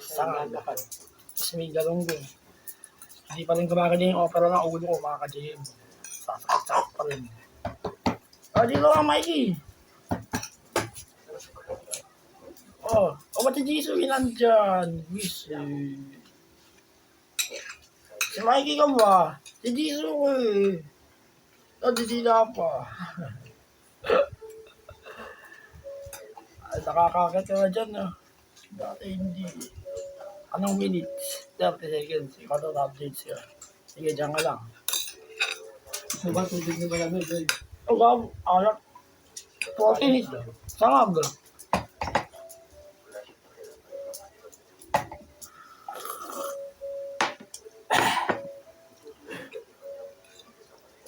Sangad. Tapos may galunggong. Hindi pa rin gumaganda yung opera ng ulo ko, mga ka-JM. Sasakit-sakit pa rin. Dito ka, Mikey. Ba't si Jisoo nandyan? Si Mikey ka ba? Si Jisoo ko eh. Nadidila pa. Nakakakit ka na dyan ah. Dati hindi. Anong minutes? 30 seconds. Ikaw na updates ka. Sige, dyan ka lang. So ba tubig na malamig? Gab, anak. 40 minutes. Sangag.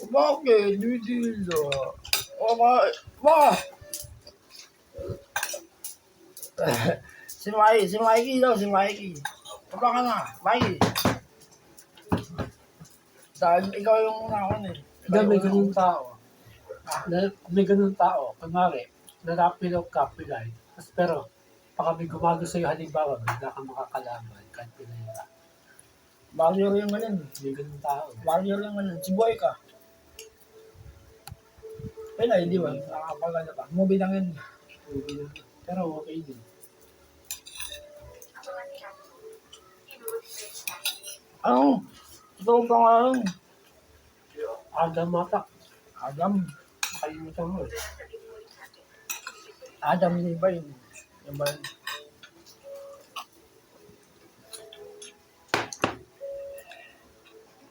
Bakit? Didila. Si Mikey daw, si Mikey. Baba ka na, Mikey. Dahil ikaw yung nakon eh. May ganun tao. May ganun tao. Kunwari, narapin o kapilay. Pero, baka may gumago sa'yo halimbawa, bigla kang makakalaman kahit pinay ka. Warrior yung ganun. May ganun tao. Warrior yung ganun. Si Boy ka. Pinay, di ba? Nakakapagano ka. Movie lang yun. Pero okay din. Ano? Ito ang pangalan. Adam Matak. Adam. Nakalimutan mo. Adam yung iba yun. Yung ba yun?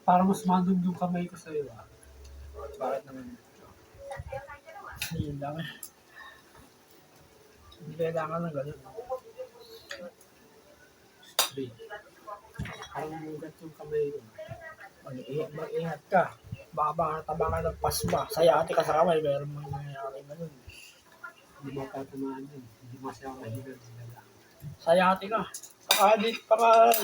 Para mas mandun yung kamay ko sa'yo. Bakit naman? Yun lang. Hindi kailangan ng gano'n. Straight. Parang mugat yung kamay ko. Mag-ingat ka. Baka taba ka ng pasma. Sayate ka sa kamay. Meron mo nangyayari gano'n. Hindi mapatamaan yun. Hindi masaya mahilan nila. Sayate ka. Baka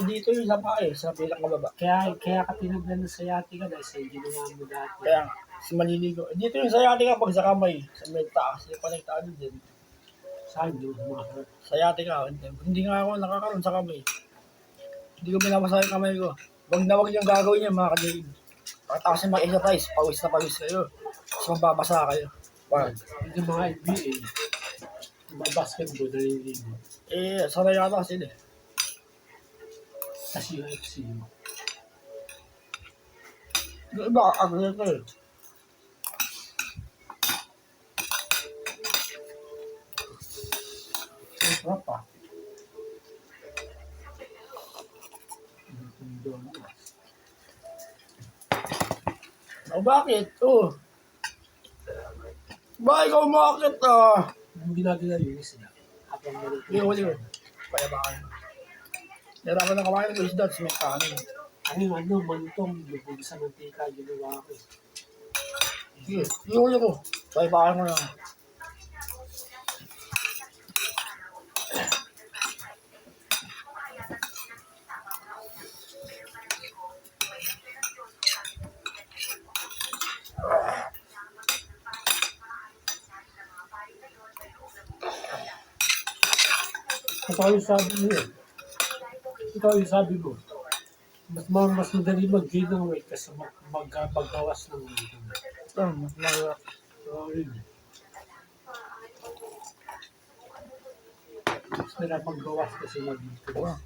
dito yung sapa eh. Sa pinakababa. Kaya ka tinagdan ng sayati ka dahil sa ginawa mo dati. Kaya nga. Si maliligo. Dito yung sayate ka pag sa kamay. Sa may taas. Yung konektado din. Saan yun? Mga Sayate ka. Hindi nga ako nakakaroon sa kamay. Hindi ko binabasa yung kamay ko. Wag na wag yung gagawin niya mga ka-JM. Pagkatapos yung mag-exercise, pawis na pawis kayo. Tapos magbabasa kayo. Wag. yung mga NBA, mga basketball na nililigo. Sanay yata sila eh. Tapos UFC mo. Yung iba, agree ko eh. Sarap pa. Bakit? Ba, ikaw umakit ah. Yung ginagawa yun sila. Habang malito. Huli. Kaya ba kayo? Naraman na kamain ng isda, may kanin. Mantong, yung sa mantika, ginawa ko. Sige, huli ko. Kaya ba kayo mo na. Ikaw yung sabi mo. Mas madali mag-gain ng weight kasi magbawas ng weight. Mas mahirap. Mas mahirap magbawas kasi mag-gain.